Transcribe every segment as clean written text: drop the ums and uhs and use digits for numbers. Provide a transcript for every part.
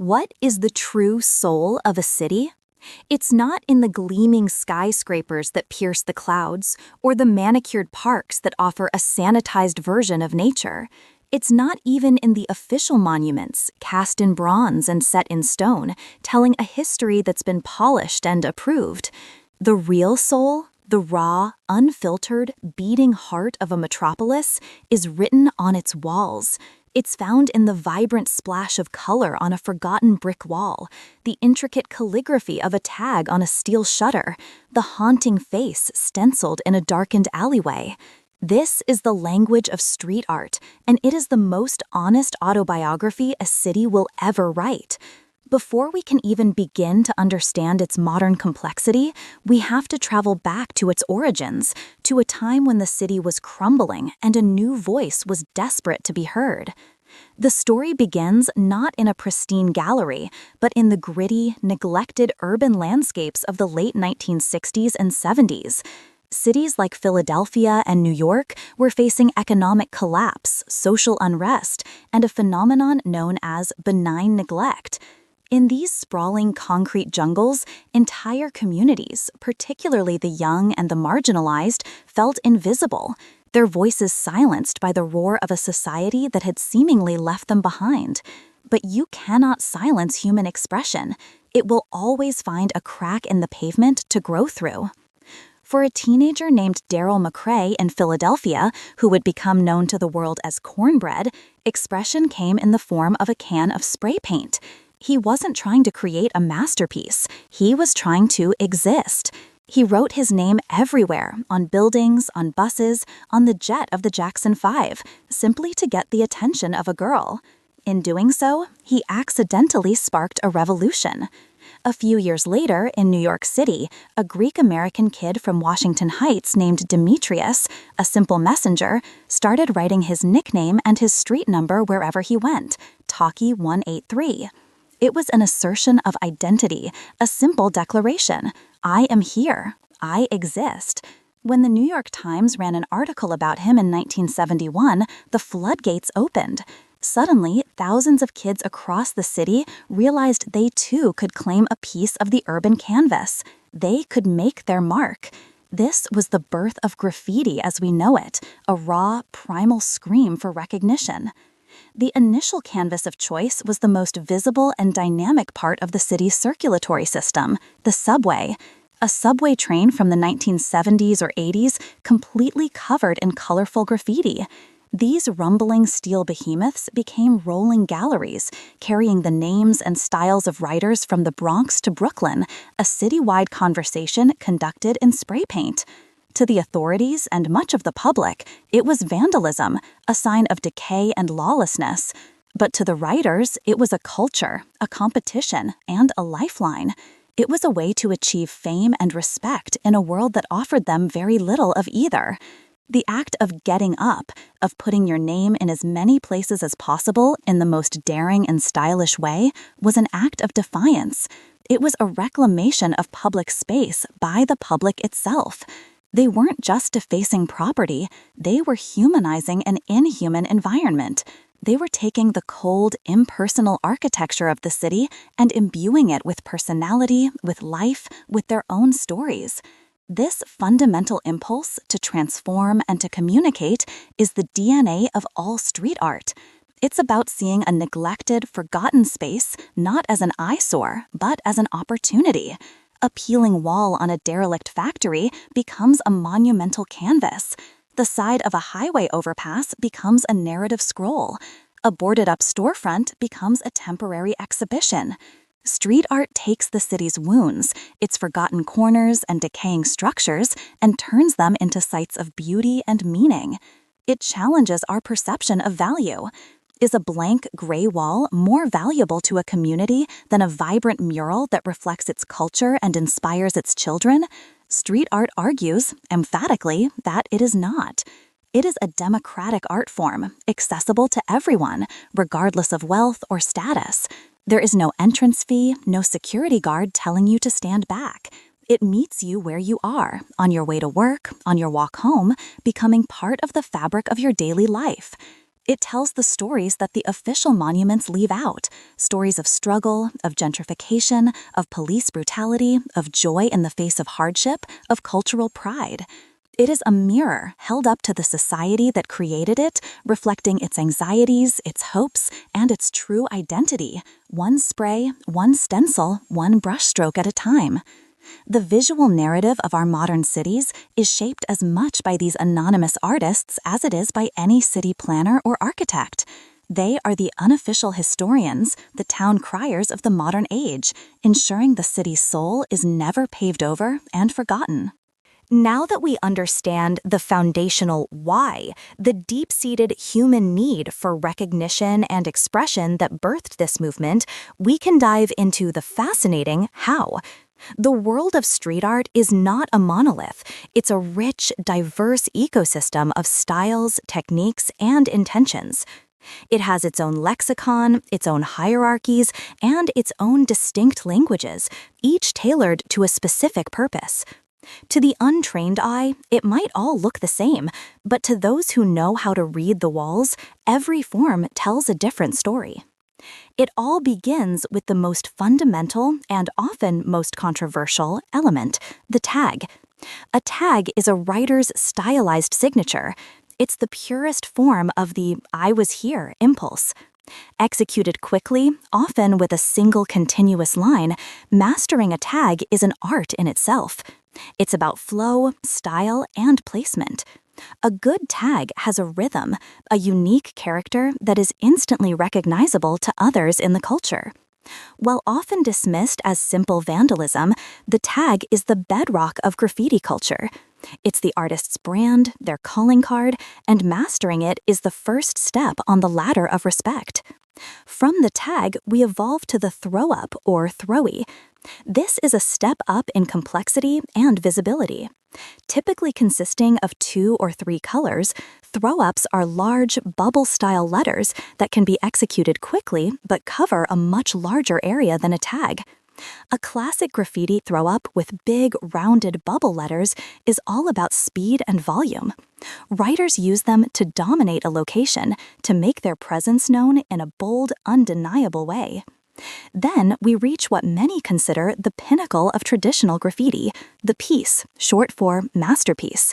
What is the true soul of a city? It's not in the gleaming skyscrapers that pierce the clouds or the manicured parks that offer a sanitized version of nature. It's not even in the official monuments, cast in bronze and set in stone, telling a history that's been polished and approved. The real soul, the raw, unfiltered, beating heart of a metropolis, is written on its walls. It's found in the vibrant splash of color on a forgotten brick wall, the intricate calligraphy of a tag on a steel shutter, the haunting face stenciled in a darkened alleyway. This is the language of street art, and it is the most honest autobiography a city will ever write. Before we can even begin to understand its modern complexity, we have to travel back to its origins, to a time when the city was crumbling and a new voice was desperate to be heard. The story begins not in a pristine gallery, but in the gritty, neglected urban landscapes of the late 1960s and 70s. Cities like Philadelphia and New York were facing economic collapse, social unrest, and a phenomenon known as benign neglect. In these sprawling concrete jungles, entire communities, particularly the young and the marginalized, felt invisible, their voices silenced by the roar of a society that had seemingly left them behind. But you cannot silence human expression. It will always find a crack in the pavement to grow through. For a teenager named Daryl McCrae in Philadelphia, who would become known to the world as Cornbread, expression came in the form of a can of spray paint. He wasn't trying to create a masterpiece. He was trying to exist. He wrote his name everywhere, on buildings, on buses, on the jet of the Jackson 5, simply to get the attention of a girl. In doing so, he accidentally sparked a revolution. A few years later, in New York City, a Greek-American kid from Washington Heights named Demetrius, a simple messenger, started writing his nickname and his street number wherever he went, Talkie 183. It was an assertion of identity, a simple declaration. I am here. I exist. When the New York Times ran an article about him in 1971, the floodgates opened. Suddenly, thousands of kids across the city realized they too could claim a piece of the urban canvas. They could make their mark. This was the birth of graffiti as we know it, a raw, primal scream for recognition. The initial canvas of choice was the most visible and dynamic part of the city's circulatory system, the subway. A subway train from the 1970s or 80s completely covered in colorful graffiti. These rumbling steel behemoths became rolling galleries, carrying the names and styles of writers from the Bronx to Brooklyn, a citywide conversation conducted in spray paint. To the authorities and much of the public, it was vandalism, a sign of decay and lawlessness. But to the writers, it was a culture, a competition, and a lifeline. It was a way to achieve fame and respect in a world that offered them very little of either. The act of getting up, of putting your name in as many places as possible in the most daring and stylish way, was an act of defiance. It was a reclamation of public space by the public itself. They weren't just defacing property, they were humanizing an inhuman environment. They were taking the cold, impersonal architecture of the city and imbuing it with personality, with life, with their own stories. This fundamental impulse to transform and to communicate is the DNA of all street art. It's about seeing a neglected, forgotten space not as an eyesore, but as an opportunity. A peeling wall on a derelict factory becomes a monumental canvas. The side of a highway overpass becomes a narrative scroll. A boarded-up storefront becomes a temporary exhibition. Street art takes the city's wounds, its forgotten corners and decaying structures, and turns them into sites of beauty and meaning. It challenges our perception of value. Is a blank gray wall more valuable to a community than a vibrant mural that reflects its culture and inspires its children? Street art argues, emphatically, that it is not. It is a democratic art form, accessible to everyone, regardless of wealth or status. There is no entrance fee, no security guard telling you to stand back. It meets you where you are, on your way to work, on your walk home, becoming part of the fabric of your daily life. It tells the stories that the official monuments leave out, stories of struggle, of gentrification, of police brutality, of joy in the face of hardship, of cultural pride. It is a mirror held up to the society that created it, reflecting its anxieties, its hopes, and its true identity, one spray, one stencil, one brushstroke at a time. The visual narrative of our modern cities is shaped as much by these anonymous artists as it is by any city planner or architect. They are the unofficial historians, the town criers of the modern age, ensuring the city's soul is never paved over and forgotten. Now that we understand the foundational why, the deep-seated human need for recognition and expression that birthed this movement, we can dive into the fascinating how. The world of street art is not a monolith. It's a rich, diverse ecosystem of styles, techniques, and intentions. It has its own lexicon, its own hierarchies, and its own distinct languages, each tailored to a specific purpose. To the untrained eye, it might all look the same, but to those who know how to read the walls, every form tells a different story. It all begins with the most fundamental and often most controversial element, the tag. A tag is a writer's stylized signature. It's the purest form of the "I was here" impulse. Executed quickly, often with a single continuous line, mastering a tag is an art in itself. It's about flow, style, and placement. A good tag has a rhythm, a unique character that is instantly recognizable to others in the culture. While often dismissed as simple vandalism, the tag is the bedrock of graffiti culture. It's the artist's brand, their calling card, and mastering it is the first step on the ladder of respect. From the tag, we evolve to the throw-up or throwy. This is a step up in complexity and visibility. Typically consisting of 2 or 3 colors, throw-ups are large, bubble-style letters that can be executed quickly but cover a much larger area than a tag. A classic graffiti throw-up with big, rounded bubble letters is all about speed and volume. Writers use them to dominate a location, to make their presence known in a bold, undeniable way. Then we reach what many consider the pinnacle of traditional graffiti, the piece, short for masterpiece.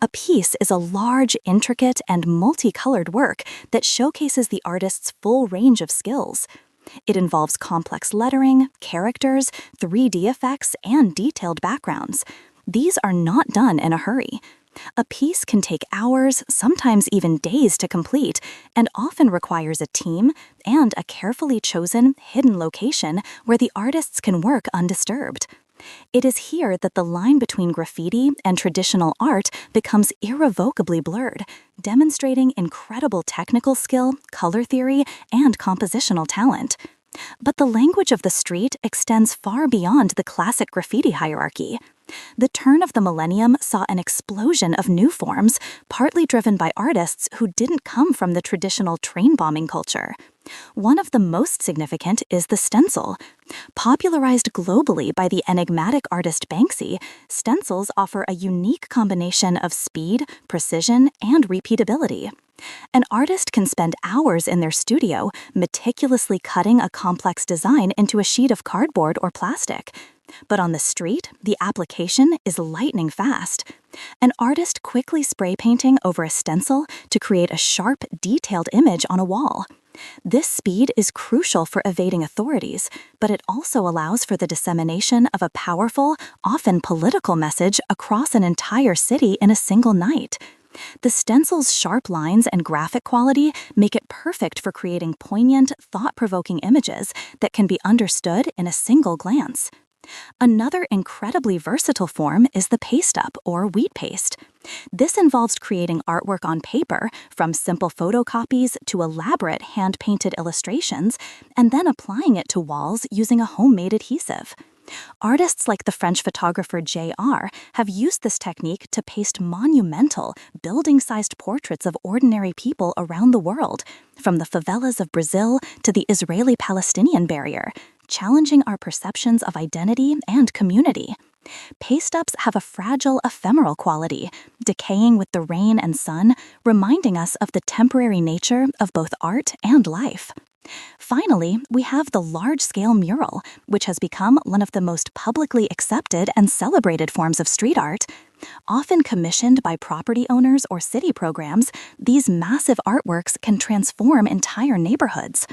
A piece is a large, intricate, and multicolored work that showcases the artist's full range of skills. It involves complex lettering, characters, 3D effects, and detailed backgrounds. These are not done in a hurry. A piece can take hours, sometimes even days to complete, and often requires a team and a carefully chosen, hidden location where the artists can work undisturbed. It is here that the line between graffiti and traditional art becomes irrevocably blurred, demonstrating incredible technical skill, color theory, and compositional talent. But the language of the street extends far beyond the classic graffiti hierarchy. The turn of the millennium saw an explosion of new forms, partly driven by artists who didn't come from the traditional train bombing culture. One of the most significant is the stencil. Popularized globally by the enigmatic artist Banksy, stencils offer a unique combination of speed, precision, and repeatability. An artist can spend hours in their studio meticulously cutting a complex design into a sheet of cardboard or plastic. But on the street, the application is lightning fast. An artist quickly spray painting over a stencil to create a sharp, detailed image on a wall. This speed is crucial for evading authorities, but it also allows for the dissemination of a powerful, often political message across an entire city in a single night. The stencil's sharp lines and graphic quality make it perfect for creating poignant, thought-provoking images that can be understood in a single glance. Another incredibly versatile form is the paste-up or wheat paste. This involves creating artwork on paper, from simple photocopies to elaborate hand-painted illustrations, and then applying it to walls using a homemade adhesive. Artists like the French photographer J.R. have used this technique to paste monumental, building-sized portraits of ordinary people around the world, from the favelas of Brazil to the Israeli-Palestinian barrier, challenging our perceptions of identity and community. Paste-ups have a fragile, ephemeral quality, decaying with the rain and sun, reminding us of the temporary nature of both art and life. Finally, we have the large-scale mural, which has become one of the most publicly accepted and celebrated forms of street art. Often commissioned by property owners or city programs, these massive artworks can transform entire neighborhoods.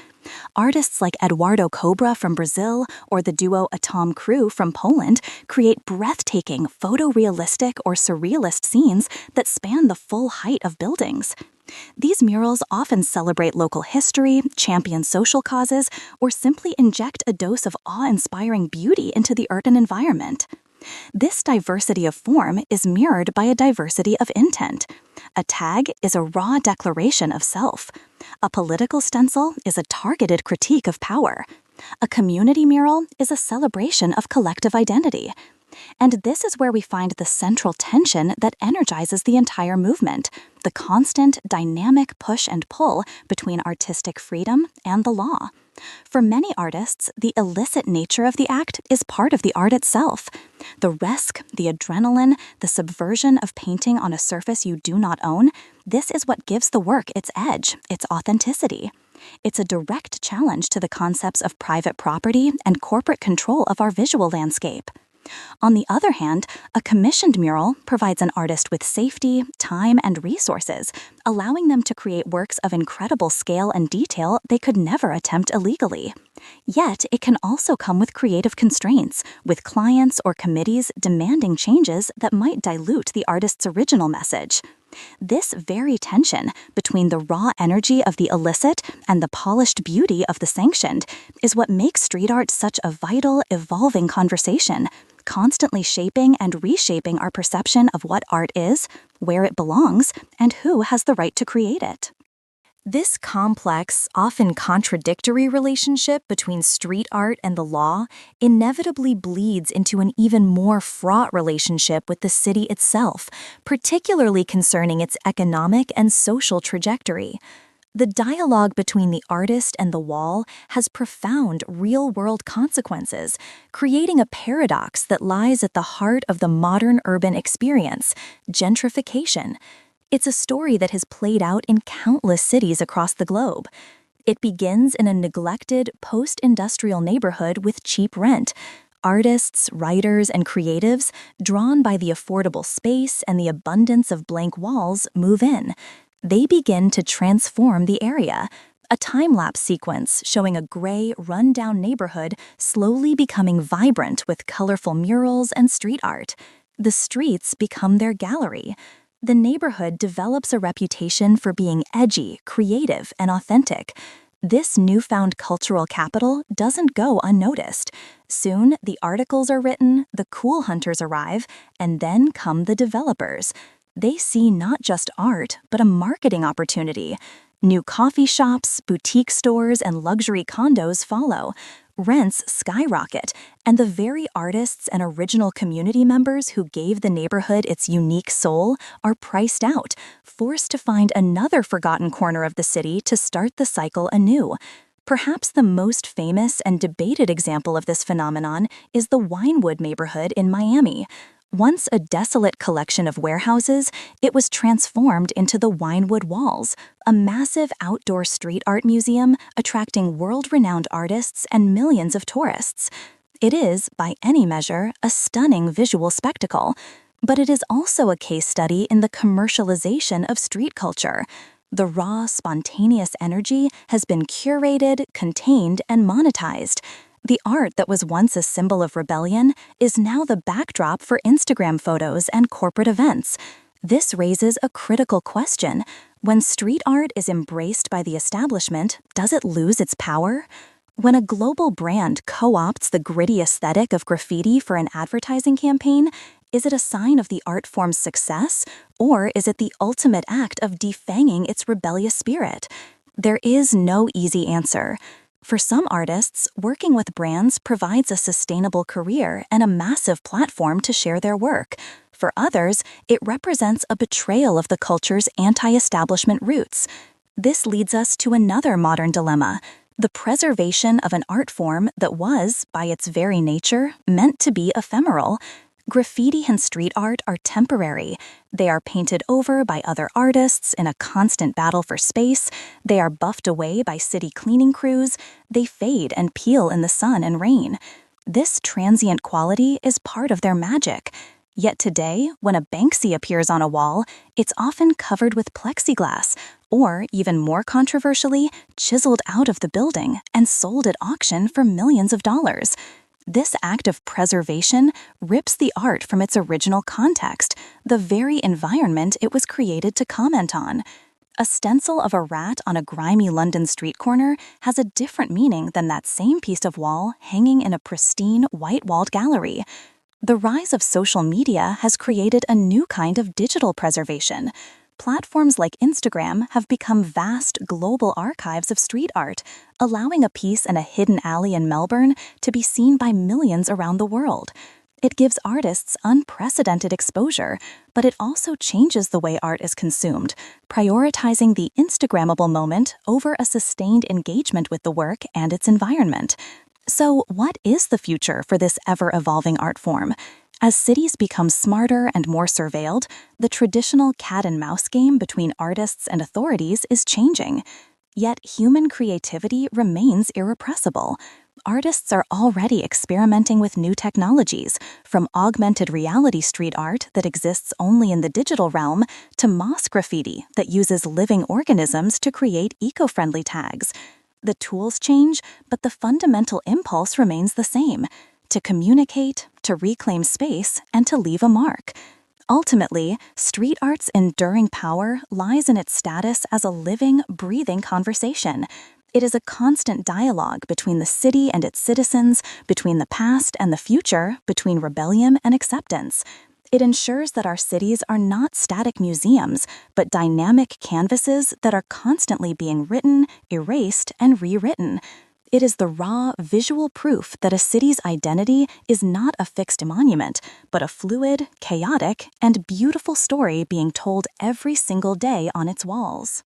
Artists like Eduardo Cobra from Brazil or the duo Atom Crew from Poland create breathtaking, photorealistic or surrealist scenes that span the full height of buildings. These murals often celebrate local history, champion social causes, or simply inject a dose of awe-inspiring beauty into the urban environment. This diversity of form is mirrored by a diversity of intent. A tag is a raw declaration of self. A political stencil is a targeted critique of power. A community mural is a celebration of collective identity. And this is where we find the central tension that energizes the entire movement, the constant, dynamic push and pull between artistic freedom and the law. For many artists, the illicit nature of the act is part of the art itself. The risk, the adrenaline, the subversion of painting on a surface you do not own, this is what gives the work its edge, its authenticity. It's a direct challenge to the concepts of private property and corporate control of our visual landscape. On the other hand, a commissioned mural provides an artist with safety, time, and resources, allowing them to create works of incredible scale and detail they could never attempt illegally. Yet, it can also come with creative constraints, with clients or committees demanding changes that might dilute the artist's original message. This very tension between the raw energy of the illicit and the polished beauty of the sanctioned is what makes street art such a vital, evolving conversation, constantly shaping and reshaping our perception of what art is, where it belongs, and who has the right to create it. This complex, often contradictory relationship between street art and the law inevitably bleeds into an even more fraught relationship with the city itself, particularly concerning its economic and social trajectory. The dialogue between the artist and the wall has profound real-world consequences, creating a paradox that lies at the heart of the modern urban experience, gentrification. It's a story that has played out in countless cities across the globe. It begins in a neglected, post-industrial neighborhood with cheap rent. Artists, writers, and creatives, drawn by the affordable space and the abundance of blank walls, move in. They begin to transform the area, a time-lapse sequence showing a gray, run-down neighborhood slowly becoming vibrant with colorful murals and street art. The streets become their gallery. The neighborhood develops a reputation for being edgy, creative, and authentic. This newfound cultural capital doesn't go unnoticed. Soon, the articles are written, the cool hunters arrive, and then come the developers. They see not just art, but a marketing opportunity. New coffee shops, boutique stores, and luxury condos follow. Rents skyrocket, and the very artists and original community members who gave the neighborhood its unique soul are priced out, forced to find another forgotten corner of the city to start the cycle anew. Perhaps the most famous and debated example of this phenomenon is the Winewood neighborhood in Miami. Once a desolate collection of warehouses, it was transformed into the Winewood Walls, a massive outdoor street art museum attracting world-renowned artists and millions of tourists. It is, by any measure, a stunning visual spectacle, but it is also a case study in the commercialization of street culture. The raw, spontaneous energy has been curated, contained, and monetized. The art that was once a symbol of rebellion is now the backdrop for Instagram photos and corporate events. This raises a critical question. When street art is embraced by the establishment, does it lose its power? When a global brand co-opts the gritty aesthetic of graffiti for an advertising campaign, is it a sign of the art form's success, or is it the ultimate act of defanging its rebellious spirit? There is no easy answer. For some artists, working with brands provides a sustainable career and a massive platform to share their work. For others, it represents a betrayal of the culture's anti-establishment roots. This leads us to another modern dilemma: the preservation of an art form that was, by its very nature, meant to be ephemeral. Graffiti and street art are temporary. They are painted over by other artists in a constant battle for space. They are buffed away by city cleaning crews. They fade and peel in the sun and rain. This transient quality is part of their magic. Yet today, when a Banksy appears on a wall, it's often covered with plexiglass, or, even more controversially, chiseled out of the building and sold at auction for millions of dollars. This act of preservation rips the art from its original context, the very environment it was created to comment on. A stencil of a rat on a grimy London street corner has a different meaning than that same piece of wall hanging in a pristine, white-walled gallery. The rise of social media has created a new kind of digital preservation. Platforms like Instagram have become vast global archives of street art, allowing a piece in a hidden alley in Melbourne to be seen by millions around the world. It gives artists unprecedented exposure, but it also changes the way art is consumed, prioritizing the Instagrammable moment over a sustained engagement with the work and its environment. So, what is the future for this ever-evolving art form? As cities become smarter and more surveilled, the traditional cat-and-mouse game between artists and authorities is changing. Yet human creativity remains irrepressible. Artists are already experimenting with new technologies, from augmented reality street art that exists only in the digital realm to moss graffiti that uses living organisms to create eco-friendly tags. The tools change, but the fundamental impulse remains the same: to communicate, to reclaim space, and to leave a mark. Ultimately, street art's enduring power lies in its status as a living, breathing conversation. It is a constant dialogue between the city and its citizens, between the past and the future, between rebellion and acceptance. It ensures that our cities are not static museums, but dynamic canvases that are constantly being written, erased, and rewritten. It is the raw, visual proof that a city's identity is not a fixed monument, but a fluid, chaotic, and beautiful story being told every single day on its walls.